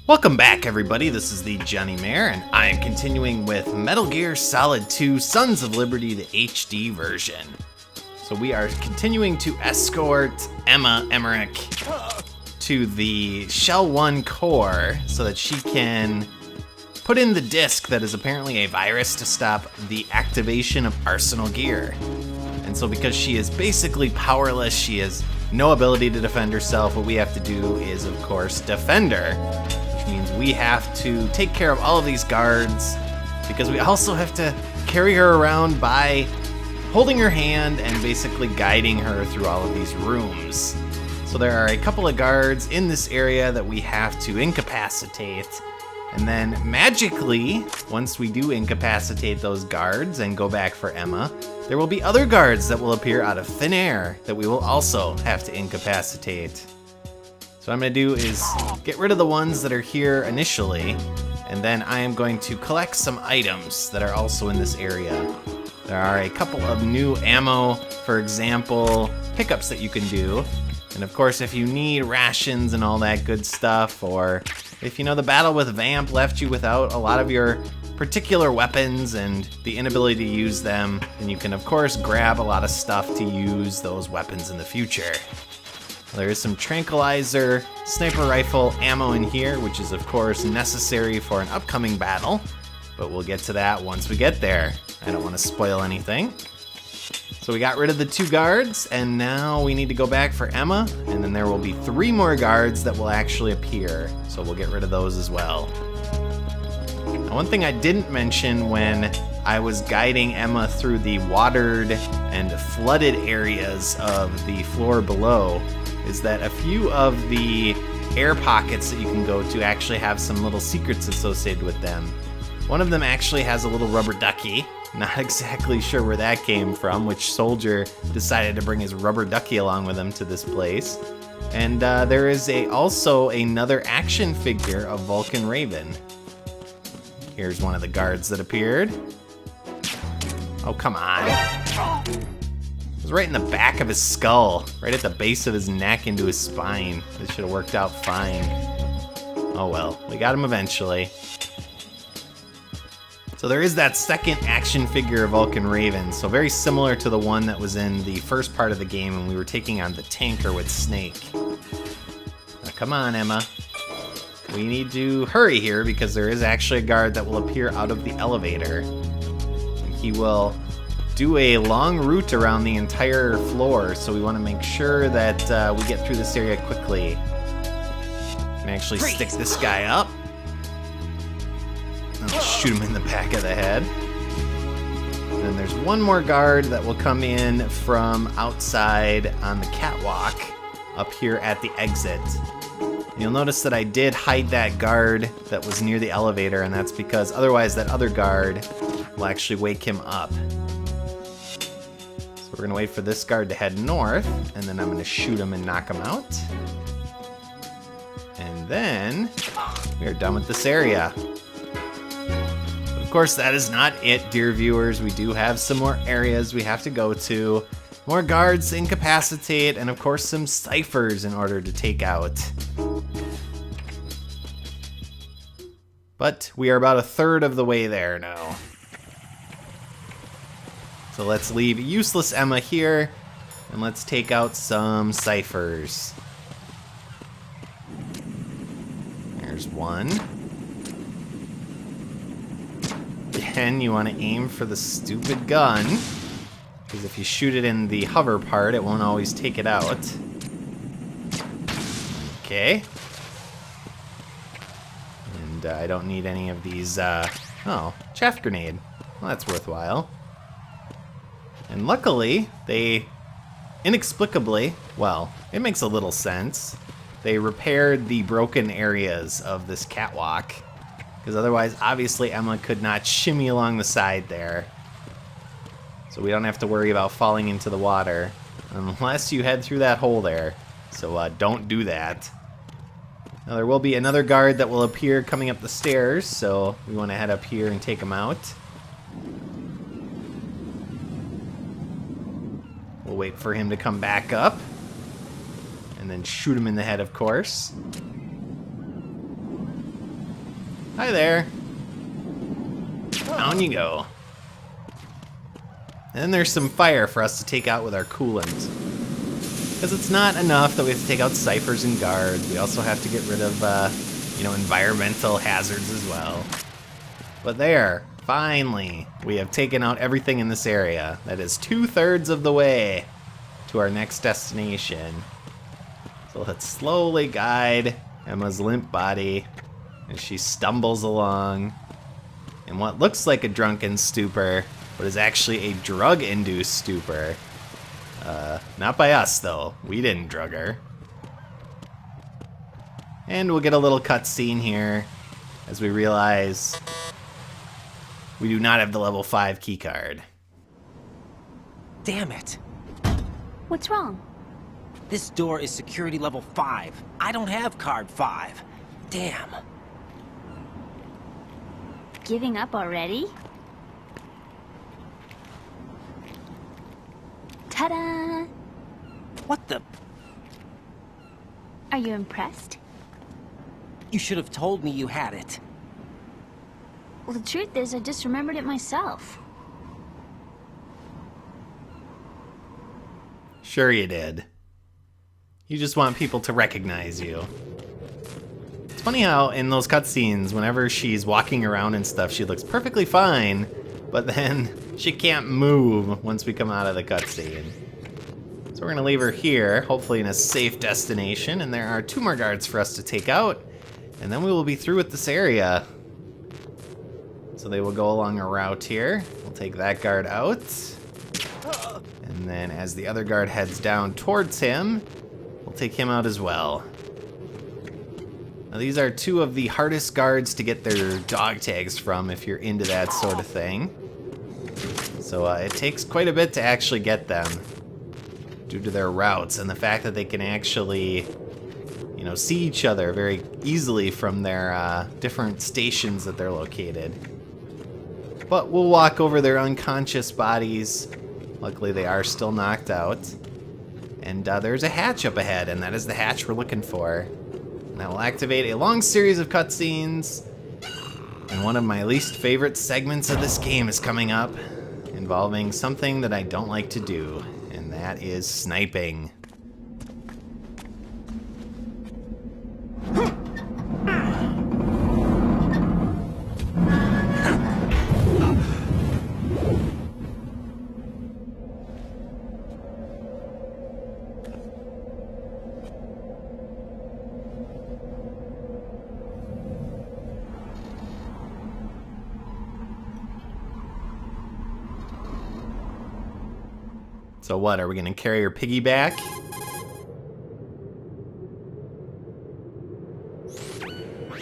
Welcome back, everybody. This is the thejonnymar, and I am continuing with Metal Gear Solid 2 Sons of Liberty, the HD version. So we are continuing to escort Emma Emmerich to the Shell 1 core so that she can put in the disk that is apparently a virus to stop the activation of Arsenal gear. And so because she is basically powerless, she has no ability to defend herself, what we have to do is, of course, defend her. Means we have to take care of all of these guards because we also have to carry her around by holding her hand and basically guiding her through all of these rooms. So there are a couple of guards in this area that we have to incapacitate, and then magically, once we do incapacitate those guards and go back for Emma, there will be other guards that will appear out of thin air that we will also have to incapacitate. So what I'm going to do is get rid of the ones that are here initially, and then I am going to collect some items that are also in this area. There are a couple of new ammo, for example, pickups that you can do. And of course, if you need rations and all that good stuff, or if you know the battle with Vamp left you without a lot of your particular weapons and the inability to use them, then you can of course grab a lot of stuff to use those weapons in the future. There is some tranquilizer sniper rifle ammo in here, which is of course necessary for an upcoming battle, but we'll get to that once we get there. I don't want to spoil anything. So we got rid of the two guards, and now we need to go back for Emma, and then there will be 3 more guards that will actually appear, so we'll get rid of those as well. Now, one thing I didn't mention when I was guiding Emma through the watered and flooded areas of the floor below is that a few of the air pockets that you can go to actually have some little secrets associated with them. One of them actually has a little rubber ducky. Not exactly sure where that came from, which soldier decided to bring his rubber ducky along with him to this place. And there is also another action figure of Vulcan Raven. Here's one of the guards that appeared. Oh, come on. It was right in the back of his skull, right at the base of his neck into his spine. This should have worked out fine. Oh well, we got him eventually. So there is that second action figure of Vulcan Raven, so very similar to the one that was in the first part of the game when we were taking on the tanker with Snake. Now come on, Emma. We need to hurry here because there is actually a guard that will appear out of the elevator. And he will do a long route around the entire floor, so we want to make sure that we get through this area quickly. Can actually stick this guy up. I'll shoot him in the back of the head. And then there's one more guard that will come in from outside on the catwalk up here at the exit. You'll notice that I did hide that guard that was near the elevator, and that's because otherwise that other guard will actually wake him up. So we're gonna wait for this guard to head north, and then I'm gonna shoot him and knock him out. And then we are done with this area. But of course, that is not it, dear viewers. We do have some more areas we have to go to. More guards to incapacitate, and of course some ciphers in order to take out. But we are about a third of the way there now. So let's leave useless Emma here, and let's take out some ciphers. There's one. Again, you want to aim for the stupid gun, because if you shoot it in the hover part, it won't always take it out. Okay. And I don't need any of these, oh, chaff grenade. Well, that's worthwhile. And luckily, they inexplicably, well, it makes a little sense, they repaired the broken areas of this catwalk. Because otherwise, obviously, Emma could not shimmy along the side there. So we don't have to worry about falling into the water, unless you head through that hole there. So don't do that. Now there will be another guard that will appear coming up the stairs, so we want to head up here and take him out. We'll wait for him to come back up, and then shoot him in the head, of course. Hi there. Down you go. And then there's some fire for us to take out with our coolant. Because it's not enough that we have to take out ciphers and guards. We also have to get rid of, environmental hazards as well. But there, finally, we have taken out everything in this area. That is 2/3 of the way to our next destination. So let's slowly guide Emma's limp body as she stumbles along in what looks like a drunken stupor, but is actually a drug-induced stupor. Not by us, though. We didn't drug her. And we'll get a little cutscene here as we realize we do not have the level 5 keycard. Damn it. What's wrong? This door is security level 5. I don't have card 5. Damn. Giving up already? Ta-da! What the? Are you impressed? You should have told me you had it. Well, the truth is, I just remembered it myself. Sure you did. You just want people to recognize you. It's funny how in those cutscenes, whenever she's walking around and stuff, she looks perfectly fine, but then she can't move once we come out of the cutscene. So we're gonna leave her here, hopefully in a safe destination, and there are 2 more guards for us to take out, and then we will be through with this area. So they will go along a route here. We'll take that guard out. And then as the other guard heads down towards him, we'll take him out as well. Now these are 2 of the hardest guards to get their dog tags from if you're into that sort of thing. So it takes quite a bit to actually get them due to their routes and the fact that they can actually, see each other very easily from their different stations that they're located. But we'll walk over their unconscious bodies. Luckily they are still knocked out. And there's a hatch up ahead, and that is the hatch we're looking for. And that will activate a long series of cutscenes. And one of my least favorite segments of this game is coming up, involving something that I don't like to do, and that is sniping. So what, are we gonna carry her piggyback?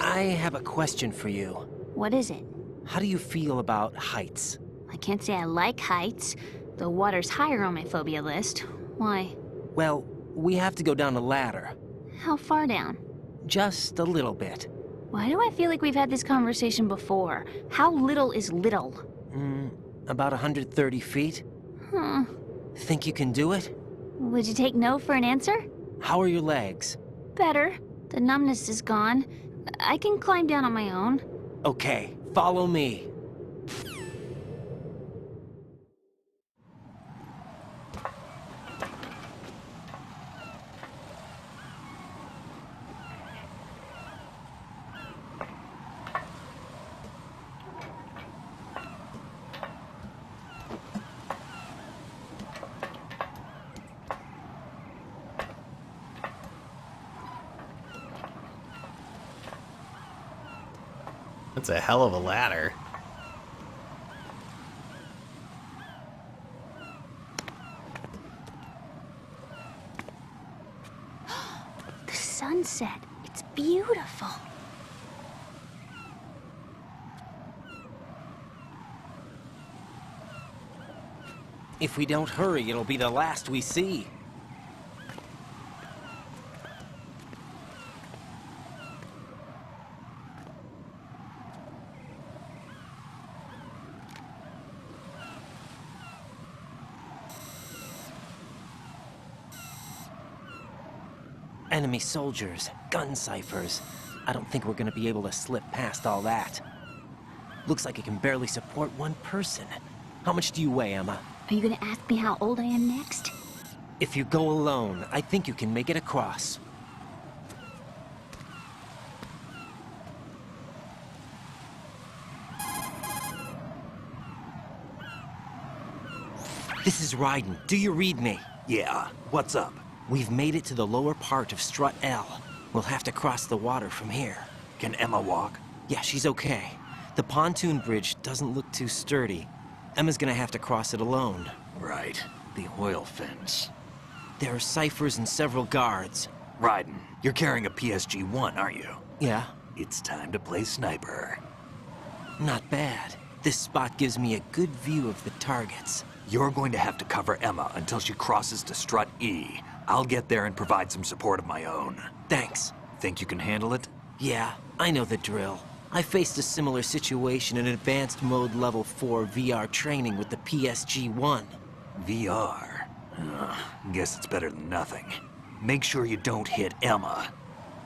I have a question for you. What is it? How do you feel about heights? I can't say I like heights. The water's higher on my phobia list. Why? Well, we have to go down a ladder. How far down? Just a little bit. Why do I feel like we've had this conversation before? How little is little? About 130 feet. Huh. Think you can do it? Would you take no for an answer? How are your legs? Better. The numbness is gone. I can climb down on my own. Okay, follow me. That's a hell of a ladder. The sunset. It's beautiful. If we don't hurry, it'll be the last we see. Enemy soldiers, gun ciphers. I don't think we're gonna be able to slip past all that. Looks like it can barely support one person. How much do you weigh, Emma? Are you gonna ask me how old I am next? If you go alone, I think you can make it across. This is Raiden. Do you read me? Yeah, what's up? We've made it to the lower part of Strut L. We'll have to cross the water from here. Can Emma walk? Yeah, she's okay. The pontoon bridge doesn't look too sturdy. Emma's gonna have to cross it alone. Right, the oil fence. There are ciphers and several guards. Raiden, you're carrying a PSG-1, aren't you? Yeah, It's time to play sniper. not bad. This spot gives me a good view of the targets. You're going to have to cover Emma until she crosses to Strut E. I'll get there and provide some support of my own. Thanks. Think you can handle it? Yeah, I know the drill. I faced a similar situation in Advanced Mode Level 4 VR training with the PSG-1. VR. Guess it's better than nothing. Make sure you don't hit Emma.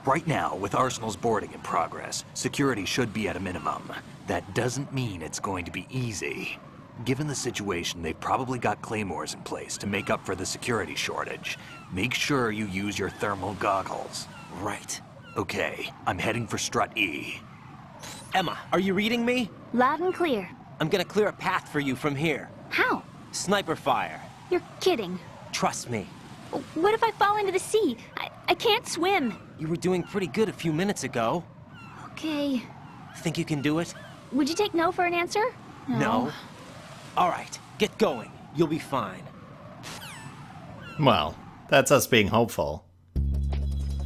Right now, with Arsenal's boarding in progress, security should be at a minimum. That doesn't mean it's going to be easy. Given the situation, they've probably got claymores in place to make up for the security shortage. Make sure you use your thermal goggles. Right. Okay, I'm heading for Strut E. Emma, are you reading me? Loud and clear. I'm gonna clear a path for you from here. How? Sniper fire. You're kidding. Trust me. What if I fall into the sea? I can't swim. You were doing pretty good a few minutes ago. Okay. Think you can do it? Would you take no for an answer? No. All right, get going. You'll be fine. Well, that's us being hopeful.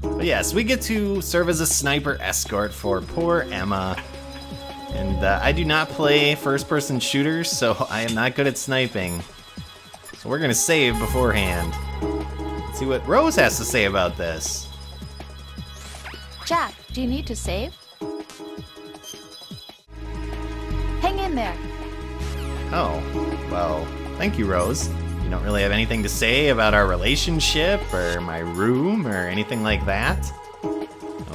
But yes, we get to serve as a sniper escort for poor Emma. And I do not play first-person shooters, so I am not good at sniping. So we're gonna save beforehand. Let's see what Rose has to say about this. Jack, do you need to save? Hang in there. Oh, well, thank you, Rose. You don't really have anything to say about our relationship or my room or anything like that?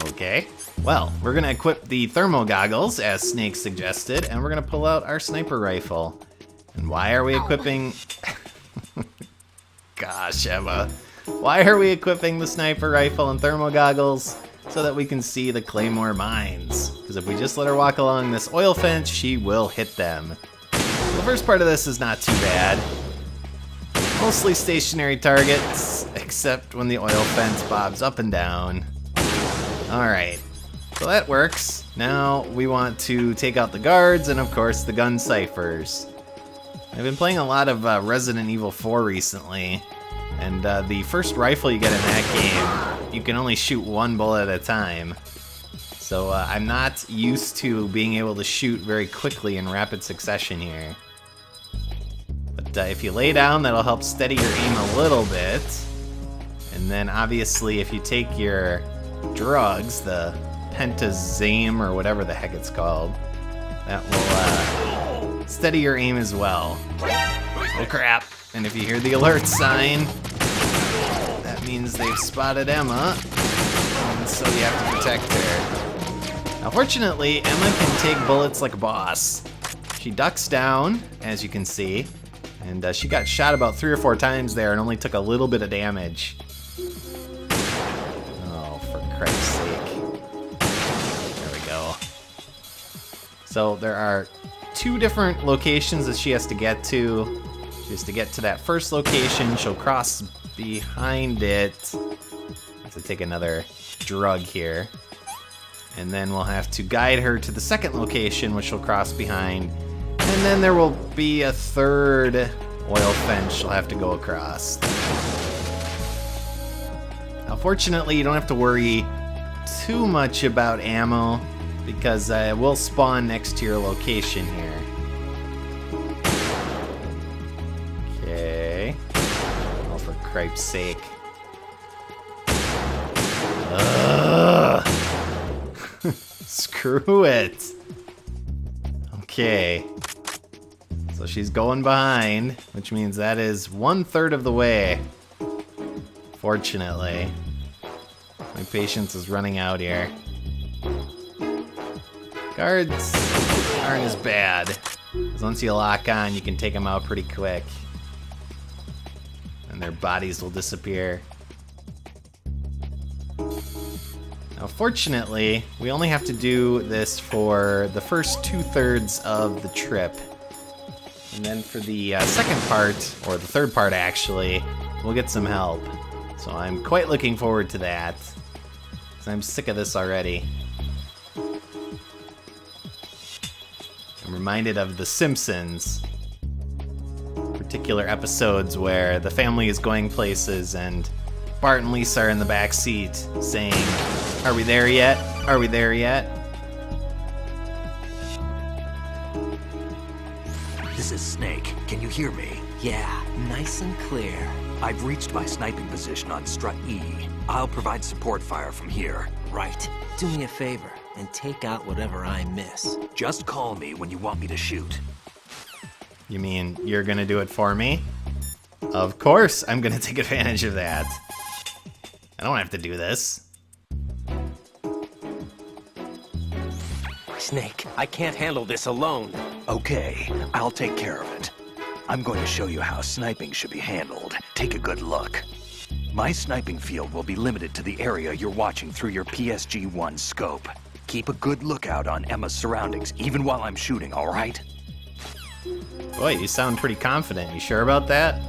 Okay. Well, we're gonna equip the thermal goggles, as Snake suggested, and we're gonna pull out our sniper rifle. And why are we equipping... Gosh, Emma. Why are we equipping the sniper rifle and thermal goggles? So that we can see the claymore mines. Because if we just let her walk along this oil fence, she will hit them. The first part of this is not too bad. Mostly stationary targets, except when the oil fence bobs up and down. Alright, so that works. Now we want to take out the guards and of course the gun ciphers. I've been playing a lot of Resident Evil 4 recently, and the first rifle you get in that game, you can only shoot one bullet at a time. So I'm not used to being able to shoot very quickly in rapid succession here. But if you lay down, that'll help steady your aim a little bit. And then obviously if you take your drugs, the pentazame or whatever the heck it's called, that will steady your aim as well. Oh crap. And if you hear the alert sign, that means they've spotted Emma, and so you have to protect her. Now fortunately, Emma can take bullets like a boss. She ducks down, as you can see, and she got shot about 3 or 4 times there and only took a little bit of damage. Oh, for Christ's sake. There we go. So there are 2 different locations that she has to get to. She has to get to that first location, she'll cross behind it. I have to take another drug here. And then we'll have to guide her to the second location, which she'll cross behind. And then there will be a third oil fence she'll have to go across. Now, fortunately, you don't have to worry too much about ammo, because it will spawn next to your location here. Okay. Oh, for cripe's sake. Ugh. Screw it. Okay. So she's going behind, which means that is 1/3 of the way. Fortunately. My patience is running out here. Guards aren't as bad, 'cause once you lock on, you can take them out pretty quick. And their bodies will disappear. Now, fortunately, we only have to do this for the first 2/3 of the trip. And then for the second part, or the third part actually, we'll get some help. So I'm quite looking forward to that, 'cause I'm sick of this already. I'm reminded of The Simpsons. Particular episodes where the family is going places and Bart and Lisa are in the back seat saying, "Are we there yet? Are we there yet?" This is Snake. Can you hear me? Yeah, nice and clear. I've reached my sniping position on strut E. I'll provide support fire from here. Right. Do me a favor and take out whatever I miss. Just call me when you want me to shoot. You mean you're gonna do it for me? Of course I'm gonna take advantage of that. I don't have to do this. Snake, I can't handle this alone. Okay, I'll take care of it. I'm going to show you how sniping should be handled. Take a good look. My sniping field will be limited to the area you're watching through your PSG-1 scope. Keep a good lookout on Emma's surroundings, even while I'm shooting, all right? Boy, you sound pretty confident. You sure about that?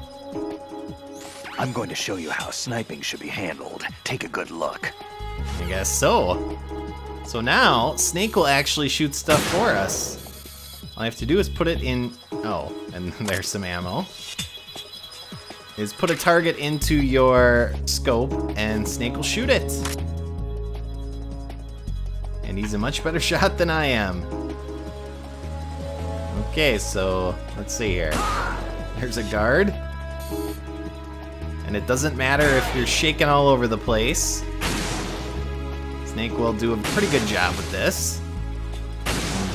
I'm going to show you how sniping should be handled. Take a good look. I guess so. So now, Snake will actually shoot stuff for us. All I have to do is put it in... Oh, and there's some ammo. Is put a target into your scope, and Snake will shoot it. And he's a much better shot than I am. Okay, so let's see here. There's a guard. And it doesn't matter if you're shaking all over the place. Snake will do a pretty good job with this. And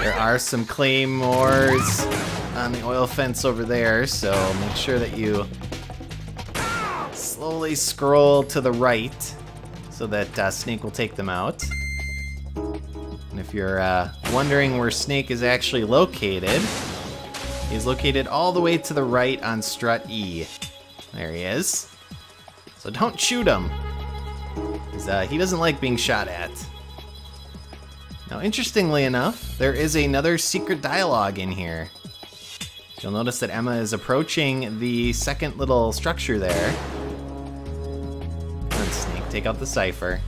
there are some claymores on the oil fence over there, so make sure that you slowly scroll to the right so that Snake will take them out. And if you're wondering where Snake is actually located, he's located all the way to the right on strut E. There he is. So don't shoot him, 'cause he doesn't like being shot at. Now, interestingly enough, there is another secret dialogue in here. You'll notice that Emma is approaching the second little structure there. Come on, Snake, take out the cipher.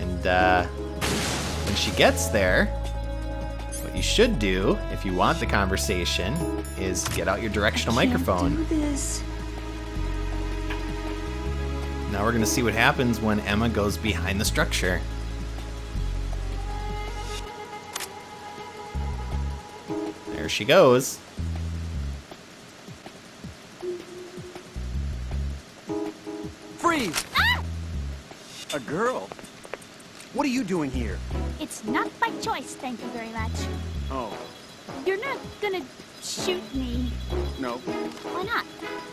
And when she gets there, what you should do, if you want the conversation, is get out your directional microphone. Do this. Now we're gonna see what happens when Emma goes behind the structure. There she goes. Freeze! Ah! A girl? What are you doing here? It's not by choice, thank you very much. Oh, You're not gonna shoot me. no. Why not?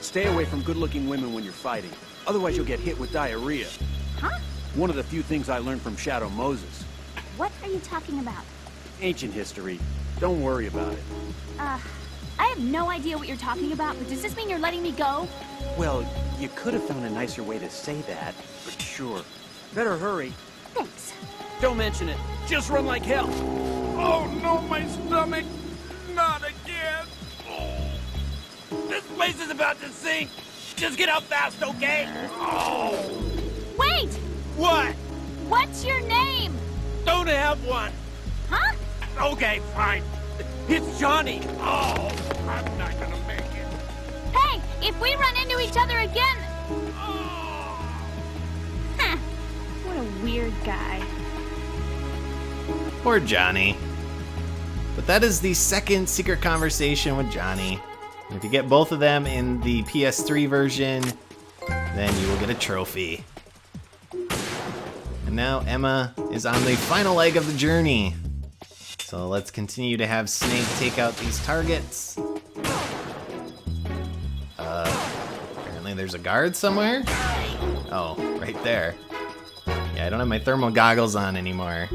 Stay away from good-looking women when you're fighting. Otherwise you'll get hit with diarrhea. Huh? One of the few things I learned from Shadow Moses. What are you talking about? Ancient history. Don't worry about it. I have no idea what you're talking about, but does this mean you're letting me go? Well, you could have found a nicer way to say that, but sure. Better hurry. Thanks. Don't mention it. Just run like hell. Oh, no, my stomach. Not again. Oh. This place is about to sink. Just get out fast, okay? Oh. Wait! What? What's your name? Don't have one. Huh? Okay, fine. It's Johnny. Oh, I'm not gonna make it. Hey, if we run into each other again... Oh. Huh. What a weird guy. Poor Johnny. But that is the second secret conversation with Johnny. And if you get both of them in the PS3 version, then you will get a trophy. And now Emma is on the final leg of the journey. So let's continue to have Snake take out these targets. Apparently there's a guard somewhere. Oh, right there. Yeah, I don't have my thermal goggles on anymore.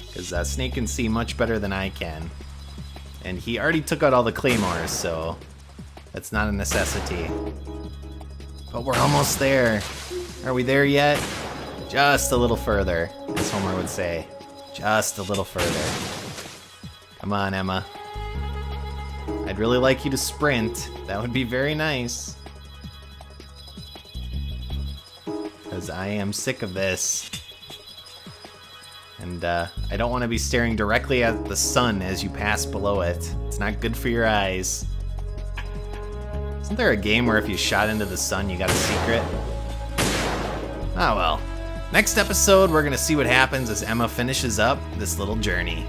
Because Snake can see much better than I can. And he already took out all the claymores, so that's not a necessity. But we're almost there. Are we there yet? Just a little further, as Homer would say. Just a little further. Come on, Emma. I'd really like you to sprint. That would be very nice. Because I am sick of this. And I don't want to be staring directly at the sun as you pass below it. It's not good for your eyes. Isn't there a game where if you shot into the sun you got a secret? Oh well. Next episode we're going to see what happens as Emma finishes up this little journey.